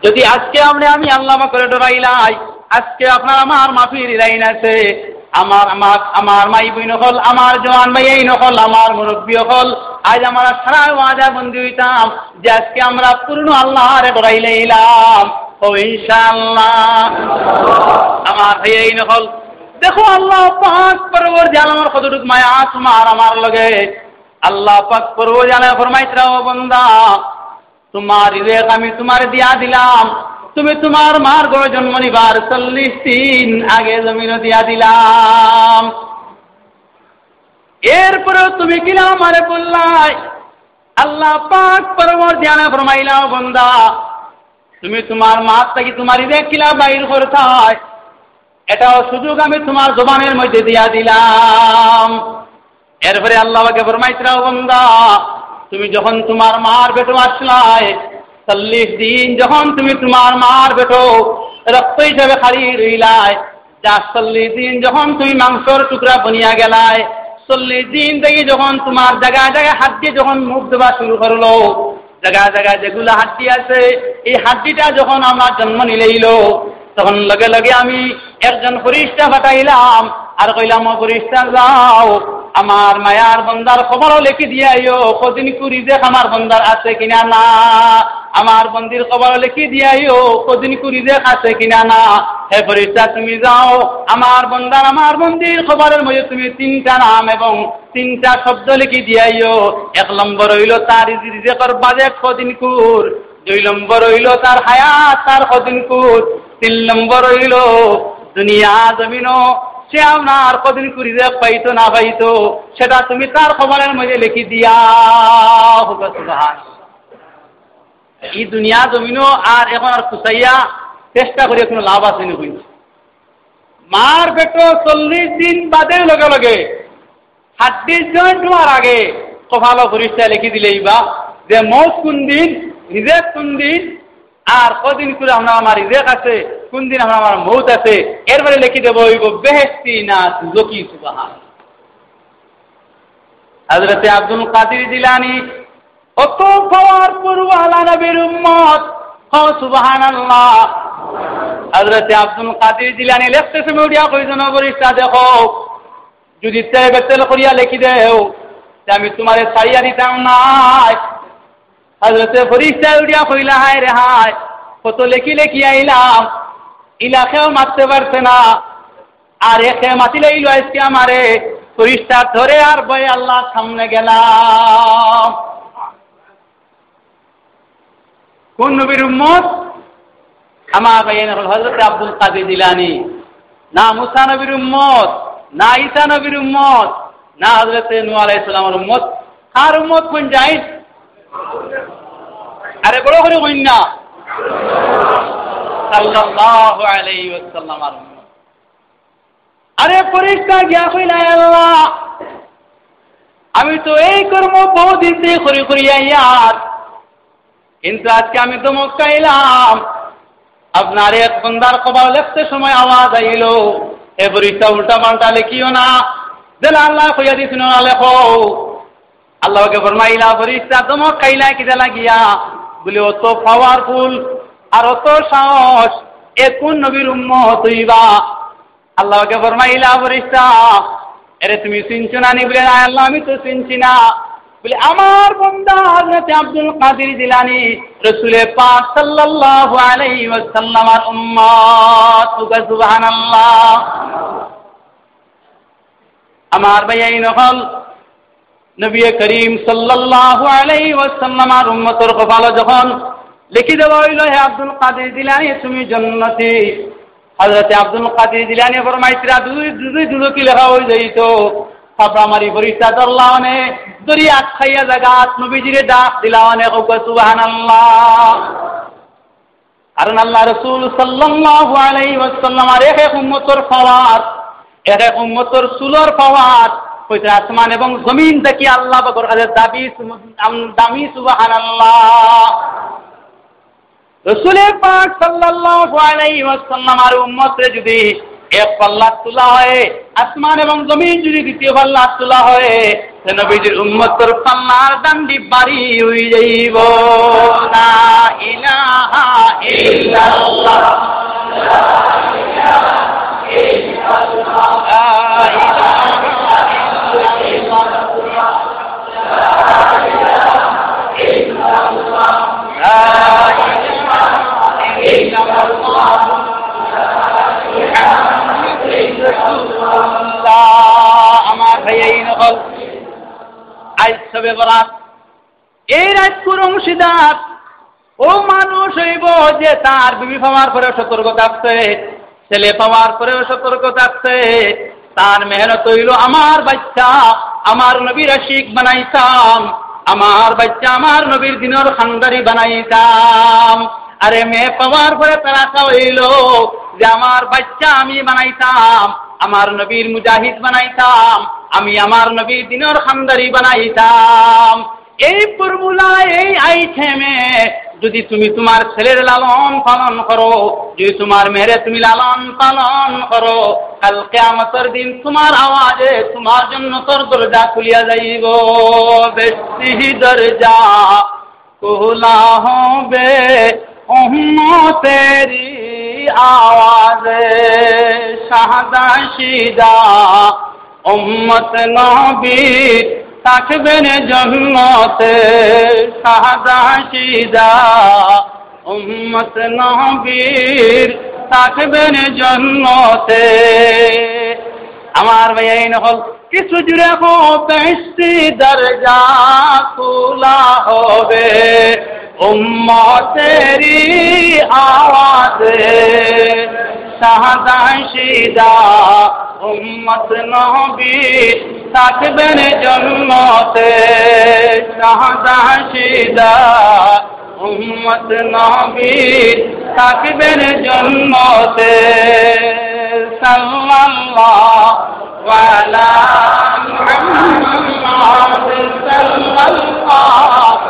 যদি আজকে আমি আল্লাহ করে ডরাইলাই, আজকে আপনার আমার মাফির লাইন আছে, আমার মাই বইন হল, আমার জওয়ান ভাই এই নকল, আমার মুরব্বী হল, আজ আমরা সারা ওয়াজা বন্দি হইতাম যে আজকে আমরা পূর্ণ আল্লাহর ডরাইলাম ও ইনশাআল্লাহ। আমার ভাই এই নকল দেখো আল্লাহ পাক পরবর্তী আলমের কতটুক মায়া তোমার আমার লগে। আল্লাহ পাক পরবর্তী আলমে ফরমাইতরা ও বান্দা, তোমার রিজিক আমি তোমার দিয়া দিলাম, তুমি তোমার মার গড়ে জন্ম নিবার 40 দিন আগে জমিন দিয়া দিলাম। এরপরে তুমি কিনা আমারে বললাই, আল্লাহ পাক পরবর্তী আলমে ফরমাইলা ও বান্দা, তুমি তোমার মার থেকে তোমার রিজিক কিলা বাইর করতাই, এটাও সুযোগ আমি তোমার জবানের মধ্যে দিয়া দিলাম। এরপরে আল্লাহকে ফরমাইতরা ও বান্দা, তুমি যখন তোমার মার পেটো আসলাই 40 দিন যখন তুমি তোমার মার পেটো রক্ত হিসাবে খালি রইলাই, যা 40 দিন যখন তুমি মাংসর টুকরা বনিয়া গেলাই, 40 দিন থেকে যখন তোমার জায়গায় জায়গায় হাড্ডি যখন মুখ দেওয়া শুরু করলো, জায়গায় জায়গায় যেগুলো হাড্ডি আছে এই হাড্ডিটা যখন আমার জন্ম নিলেইল, তখন লগে লগে আমি একজন ফরিস্তা পাঠাইলাম আর কইলাম, ও ফরিস্তা যাও আমার মায়ার বন্দার খবরও লিখে দিয়াইও, কদিন কুরি দেখ আমার বন্দার আছে কিনা না, আমার বন্দির খবরও লিখে দিয়াইও, কদিন কুরি দেখ আছে কিনা না। হে ফরিস্তা তুমি যাও আমার বন্দার আমার বন্দির খবরের মধ্যে তুমি 3টা নাম এবং 3টা শব্দ লিখে দিয়াইও। 1 নম্বর হইল তার রিজিকের বাজেট কদিন কুর, 2 নম্বর হইল তার হায়াত তার কদিন কুর, 3 নম্বর হইল দুনিয়া জমিনও সে আপনার কদিন করি যে পাইতো না পাইতো সেটা তুমি তার খবরের মধ্যে লিখি দিয়া। এই দুনিয়া জমিনও আর এখন আর খুঁচাইয়া চেষ্টা করে কোনো লাভ আছে নি কইছে। মার পেটো 40 দিন বাদে লগে লগে হাড্ডির জয়েন্ট হওয়ার আগে কপালো পরিষ্কার লিখি দিলেই বা যে মৌত কোন দিন, রিজেক কোন দিন, আর কদিন করে আমরা আমার রিজেক আছে, কোন দিন আমরা আমার মৌত আছে, এরপরে লিখে দেবো বেহেশতি না দুজকি। সুবহান। হযরত আব্দুল কাদের জিলানী অত পাওয়ার পরওয়ালা নবীর উম্মত, ও সুবহানাল্লাহ। হযরত আব্দুল কাদের জিলানী লিখতে সময় উড়িয়া কইজন পরিষ্কার দেখো, যদি তেল করিয়া লিখি দেও আমি তোমারে ছাড়িয়া দিতাম না। হযরত ফরিস্তা উড়িয়া কইলা, হায় রে হায়, কত লেখি লেখি আইলাম, ইলাকেও মারতে পারছে না, আর একে মাতিলে ইলো আজকে আমারে। ফরিস্তা ধরে আর ভয়ে আল্লাহর সামনে গেলাম। কোন নবীর উম্মত? আমার ভাইয়ের হযরত আব্দুল কাদের জিলানী। না মুসা নবীর উম্মত, না ঈসা নবীর উম্মত, না হযরত নূহ আলাইহিস সালামের উম্মত। কার উম্মত কোন যাই? আরে বড় করে কইন না, সাল্লাল্লাহু আলাইহি ওয়াসাল্লাম। আরে পরিষ্কা গিয়া কইলা, আল্লাহ আমি তো এই কর্ম বহুদিন থেকে করি করিয়া ইয়ার, কিন্তু আজকে আমি তো মক্কা এলাম, আপনার এক বন্দার খবর লিখতে সময় আওয়াজ আইল, এ পরিষ্কা উল্টা পাল্টা লিখিও না, যেন আল্লাহ কইয়া দিছিল না লেখো। আল্লাহকে ফরমাইলা, পরিষ্কা দমক খাইলা কিদা লাগিয়া, বলে অত পাওয়ারফুল আর অত সাহস এ কোন নবীর উম্মত হইবা? আল্লাহকে ফরমাইলা, ফরিস্তা এরে তুমি চিনছো না নি? বলে আল্লাহ আমি তো চিনছি না। বলে আমার বান্দা হযরত আব্দুল কাদের জিলানী রাসূল পাক সাল্লাল্লাহু আলাইহি ওয়াসাল্লামের উম্মত। সুবহানাল্লাহ। আমার ভাই এই নহল নবী করিম সাল্লাল্লাহু আলাইহি ওয়াসাল্লামের উম্মতের কপালে যখন লিখি দেওয়া হইল, হে আব্দুল কাদের জিলানী তুমি জান্নাতি। হযরত আব্দুল কাদের জিলানী ফরমাইতরা, দুই কি লেখা হয়ে যাইতো। সাবরামারি ফরিস্তা দরলাওনে দরিয়া খাইয়া জাগাত নবীজিরে ডাক দিলাওনে। সুবহানাল্লাহ। কারণ আল্লাহ রাসূল সাল্লাল্লাহু আলাইহি ওয়াসাল্লামের এক উম্মতের ফওয়াদ, এক উম্মতের সুলর ফওয়াদ কইতে আসমান এবং জমিন থেকে আল্লাহ পাকের কাছে দামি। সুবহানাল্লাহ। রাসূল পাক সাল্লাল্লাহু আলাইহি ওয়াসাল্লামের উম্মতরে যদি এক পাল্লা তোলা হয়, আসমান এবং জমিন যদি দ্বিতীয় পাল্লা তোলা হয়, নবীজির উম্মতের পাল্লার ডান্ডি বাড়ি হয়ে যাইব। লা ইলাহা ইল্লাল্লাহ, লা ইলাহা ইল্লাল্লাহ, লা ইলাহা ইল্লাল্লাহ, লা ইলাহা ইল্লাল্লাহ। আমার ভাই এই নকল আজ সবে বরাত, এই রাজপুর অংশীদার ও মানুষ হইব যে তার বিবি পাওয়ার পরেও সতর্ক থাকছে, ছেলে পাওয়ার পরেও সতর্ক থাকছে। তার মেহনত হইল আমার বাচ্চা আমার নবীর আশিক বানাইতাম, আমার বাচ্চা আমার নবীর দিনের খানদারি বানাইতাম। আরে মেয়ে পাওয়ার পরে তারা হইল যে আমার বাচ্চা আমি বানাইতাম, আমার নবীর মুজাহিদ বানাইতাম, আমি আমার নবীর দিনের খানদারি বানাইতাম। এই ফর্মুলা এই আইটেমে যদি তুমি তোমার ছেলের লালন পালন করো, যদি তোমার মেয়েরে তুমি লালন পালন করো, কাল কিয়ামতের দিন তোমার আওয়াজে তোমার জন্য তোর দরজা খুলিয়া যাইব। বেশি দরজা খোলা হবে উম্মতেরি আওয়াজে, শাহাদা শিদা উম্মত নবী থাকবেন জন্নতে, শাহাদা শিদা উম্মত নবীর থাকবেন জন্নতে। আমার ভাই এই নহল কিছু জুড়ে বেশি দরজা খোলা হবে উম্মতেরি আওয়াজে, শাহাদা শিদা উম্মত নবী থাকবেন জন্নতে, শাহাদা শিদা উম্মত নবী থাকবেন জন্নতে। সাল্লাল্লাহু আলা মুহাম্মাদ সাল্লাল্লাহু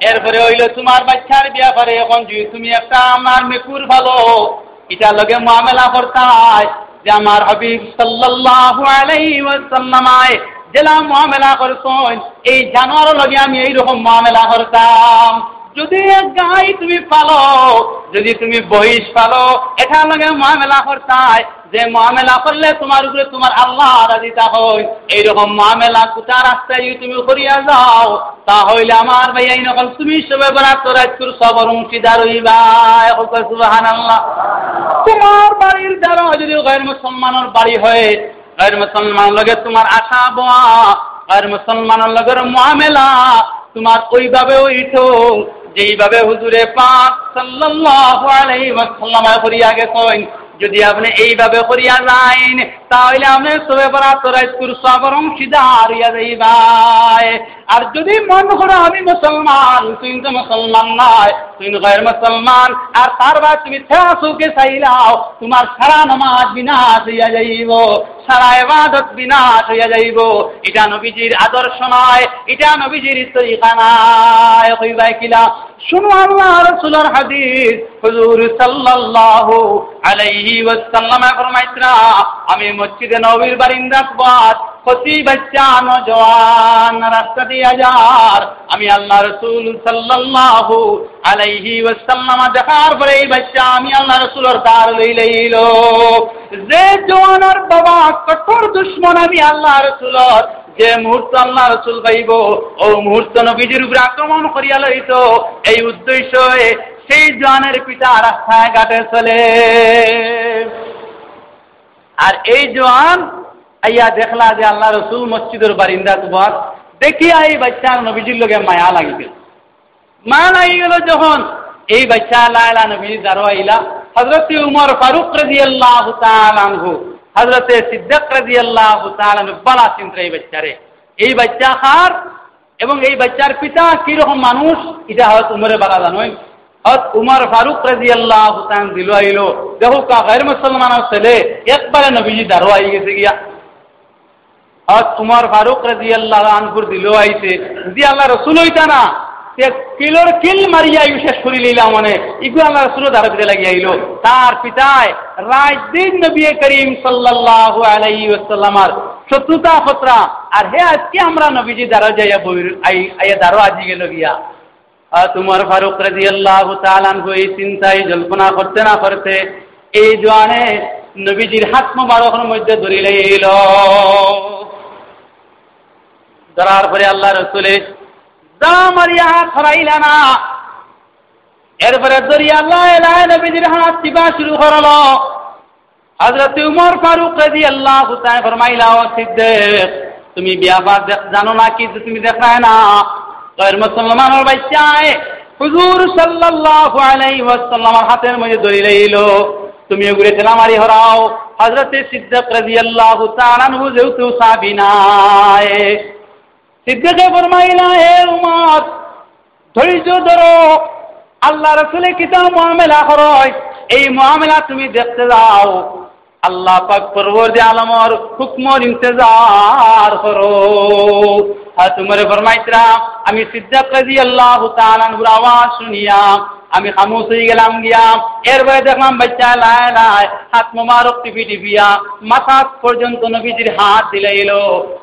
এরপরে হইল তোমার বাচ্চার ব্যাপারে। এখন যদি তুমি একটা আমার মেকুর ভালো এটা লগে মুআমেলা করতাই, যে আমার হাবিব সাল্লাল্লাহু আলাইহি ওয়াসাল্লামায় জেলা মুআমেলা করছেন, এই জানোয়ার লগে আমি এইরকম মুআমেলা করতাম। যদি গাই তুমি পালো, যদি তুমি বহিষ পালো, এটা লগে মুআমেলা করতাই, যে মুআমেলা করলে তোমার উপরে তোমার আল্লাহ রাজি হয়, এইরকম মুআমেলা কোথা রাস্তায় তুমি করিয়া যাও, তাহলে আমার ভাই এই নকল তুমি সবে বরাত রাজপুর সবর অংশীদার হইবা। সুবহানাল্লাহ। তোমার বাড়ির দ্বারা যদি গैर মুসলমানের বাড়ি হয়, गैर মুসলমান লগে তোমার আশা বোয়া, गैर মুসলমানের লগের মুআমেলা তোমার ওইভাবে হইতো যেইভাবে হুজুরে পাক সাল্লাল্লাহু আলাইহি ওয়াসাল্লাম করিয়া গেছেন। যদি আপনি এইভাবে করিয়া যাইন, তাহলে আপনি সবে বরাত রাজপুর সবর অংশীদার হইয়া যাইবাই। আর যদি মন করে আমি মুসলমান, তুই তো মুসলমান নয়, তুই গैर মুসলমান, আর তারপর তুমি থেরাসুকে চাইলাও, তোমার সারা নামাজ বিনাশ হইয়া যাইব, সারা ইবাদত বিনাশ হইয়া যাইব। এটা নবীজির আদর্শ নয়, এটা নবীজির তরিকা নয়। কইবাই কিলা শুনো আল্লাহ রাসূলের হাদিস, হুজুর সাল্লাল্লাহু আলাইহি ওয়াসাল্লাম ফরমাইতরা, আমি মসজিদে নববীর বারিন্দাত বাদ কতি বাচ্চা নওজওয়ান রাস্তা দিয়া যার, আমি আল্লাহ রাসূল সাল্লাল্লাহু আলাইহি ওয়াসাল্লাম দেখার পরে এই বাচ্চা আমি আল্লাহ রাসূলের দ্বার লইল। যে জওয়ানের বাবা কঠোর দুশমন আমি আল্লাহ রাসূলের, যে মুহূর্ত আল্লাহ রাসূল পাইব ও মুহূর্ত নবীজির উপরে আক্রমণ করিয়া লইত, এই উদ্দেশ্যে সেই জওয়ানের পিতা রাস্তায় ঘাটে চলে। আর এই জওয়ান আইয়া দেখলা যে আল্লাহ রাসূল মসজিদের বারিন্দাত বস, দেখিয়া এই বাচ্চার নবীজির লগে মায়া লাগি গেল। মায়া লাগি গেল যখন এই বাচ্চা লাইলা নবীজির দ্বারা আইলা, হযরত উমর ফারুক রাদিয়াল্লাহু তাআলা আনহু, হযরত সিদ্দিক রাদিয়াল্লাহু তাআলা আনহু বলা চিন্তা এই বাচ্চারে, এই বাচ্চা খার এবং এই বাচ্চার পিতা কিরকম মানুষ, এটা হযরত উমরে বলা জানেন। উমর ফারুক রাদিয়াল্লাহু তাআলা দিল আইলো, দেখো কা গায়র মুসলমানের ছেলে একবারে নবীজি দাঁড়ো আই গেছে গিয়া। উমর ফারুক রাদিয়াল্লাহু আনহু দিল আইছে, যদি আল্লাহ রাসূল হইতা না কিলোর কিল মারিয়া শেষ করে নিলাম, মানে ইগু আল্লাহ রাসূল দাঁড়াতে লাগিয়ে আইলো। তার পিতায় রাত দিন নবী করিম সাল্লাল্লাহু আলাইহি ওয়াসাল্লামের শত্রুতা খতরা, আর হে আজকে আমরা নবীজি দাঁড়া যাইয়া আইয়া দাঁড়ো আজি গেল গিয়া। উমর ফারুক রাদিয়াল্লাহু তাআলা আনহু এই চিন্তায় জল্পনা করতে না করতে এই জওয়ানে নবীজির হাত মোবারকের মধ্যে ধরে লইল। ধরার পরে আল্লাহ রাসূলে যা মারিয়া হাত হরাইলা না, এরপরে দরিয়া আল্লাহ এলাহে নবীজির হাত টিপা শুরু করলো। হযরত উমর ফারুক রাদিয়াল্লাহু তাআলা ফরমাইলা, ও সিদ্দিক তুমি ব্যাপার জানো না কি তুমি দেখায় না গায়র মুসলমানের বাচ্চায় হুজুর সাল্লাল্লাহু আলাইহি ওয়াসাল্লামের হাতের মধ্যে ধরে লইলো, তুমি ওগুলো তেলা মারি হরাও। হযরত সিদ্দিক রাদিয়াল্লাহু তাআলা আনহু যেহেতু সাহাবী নাই, সিদ্দিকে ফরমাইলা, হে উমর ধৈর্য ধরো, আল্লাহ রাসূলের কিতাব মুআমেলা করয়, এই মুআমেলা তুমি দেখতে যাও, আল্লাহ পাক পরওয়ারদিগার আলমের হুকমর ইন্তজার করো। তোমারে ফরমাইতরা আমি সিদ্দিক রাদিয়াল্লাহু তাআলা আনহুর আওয়াজ শুনিয়া আমি খামোশ হয়ে গেলাম গিয়া। এরপরে দেখলাম বাচ্চা লাই লাই হাত মোবারক টিপি টিপিয়া মাথা পর্যন্ত নবীজির হাত দিলাইল।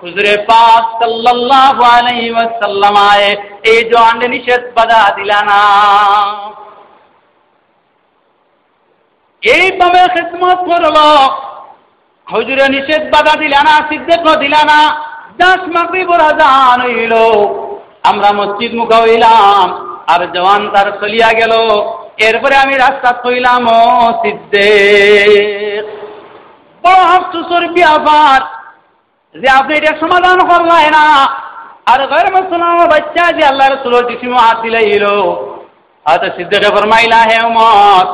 হুজুরে পাক সাল্লাল্লাহু আলাইহি ওয়াসাল্লাম এই জওয়ানকে নিষেধ বাধা দিলা না, এইভাবে খিদমত করলো। হুজুরে নিষেধ বাধা দিলা না, সিদ্দিক দিলা না। জাস মাগরিবের আযান হইল, আমরা মসজিদ মুখা হইলাম, আর জওয়ান তার চলিয়া গেল। এরপরে আমি রাস্তা কইলাম, ও সিদ্দিক বড় আফসোসের ব্যাপার যে আপনি এটা সমাধান করলেন না, আর গায়র মুসলমানের বাচ্চা যে আল্লাহ রাসূলের জিসিমে হাত দিলাইল। হযরত সিদ্দিকে ফরমাইলা, হে উমর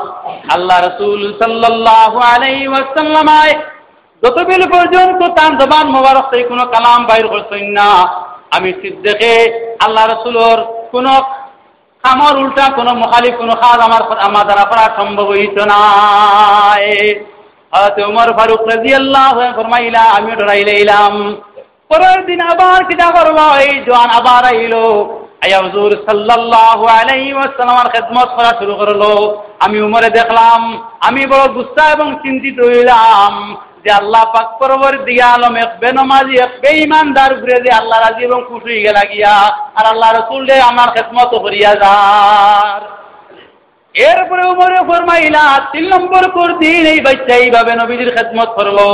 আল্লাহ রাসূল সাল্লাল্লাহু আলাইহি ওয়াসাল্লাম যতবেল পর্যন্ত তার জবান মোবারক থেকে কোনো কালাম বাইর করছেন না, আমি সিদ্দিকে আল্লাহ রাসূলের কোনো কামর উল্টা কোনো মুখালিফ কোনো কাজ আমার দ্বারা করা সম্ভব হইত না। হযরত উমর ফারুক রাদিয়াল্লাহু আনহু ফরমাইলা, আমি ডরাই লইলাম। পরের দিন আবার কিতা করলো, এই জওয়ান আবার আইলো, আয়া হুজুর সাল্লাল্লাহু আলাইহি ওয়াসাল্লামের খিদমত করা শুরু করলো। আমি উমরে দেখলাম, আমি বড় গুস্সা এবং চিন্তিত হইলাম যে আল্লাহ পাক পরওয়ারদিগার আলম এক বেনমাজি এক বেঈমানদার ঘুরে যে আল্লাহ রাজি এবং খুশি হয়ে গেলা গিয়া, আর আল্লাহ রাসূল যে আমার খিদমত করিয়া যার। এরপরে উমরে ফরমাইলা, 3 নম্বর দিন এই বাচ্চা এইভাবে নবীজির খিদমত করলো,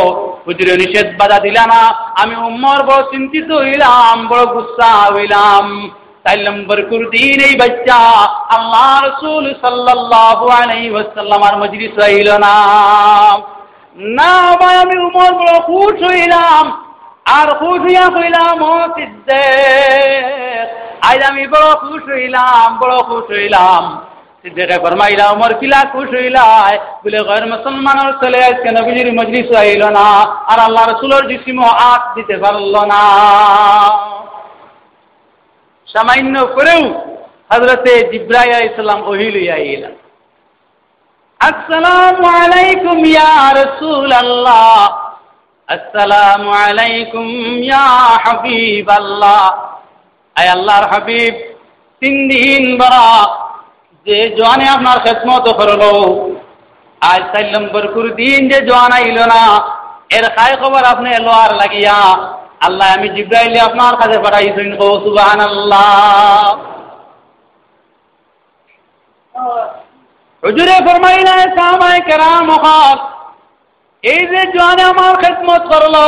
হুজুরে নিষেধ বাধা দিলা না। আমি উমর বড় চিন্তিত হইলাম, বড় গুস্সা হইলাম। 4 নম্বর দিন এই বাচ্চা আল্লাহ রাসূল সাল্লাল্লাহু আলাইহি ওয়াসাল্লামের মজলিস আইল না। না ভাই, আমি উমর বড় খুশ হইলাম, আর খুশ হইয়া কইলাম, ও সিদ্দিক আজ আমি বড় খুশ হইলাম, বড় খুশ হইলাম। সিদ্দিকে ফরমাইলা, উমর কিলা খুশ হইলাই? বলে গায়র মুসলমানের ছেলে আজকে নবীজির মজলিস আইল না, আর আল্লাহ রাসূলের জিসিমে হাত দিতে পারল না। সামান্য করেও হযরতে জিবরাইল আলাইহিস সালাম ওহী লইয়া আইলা, আসসালামু আলাইকুম ইয়া রাসূলুল্লাহ, আসসালামু আলাইকুম ইয়া হাবিবাল্লাহ। আয় আল্লাহর হাবিব, 3 দিন বড়া যে জওয়ানে আপনার খিদমত করলো, আজ 4 নম্বর দিন যে জওয়ান আইল না, এর খায় খবর আপনি লোয়ার লাগিয়া আল্লাহ আমি জিবরাইল আপনার কাছে পাঠাইছেন। ও সুবহানাল্লাহ। হুজুরে ফরমাইলা, সাহাবায়ে কেরাম এই যে জওয়ানে আমার খিদমত করলো,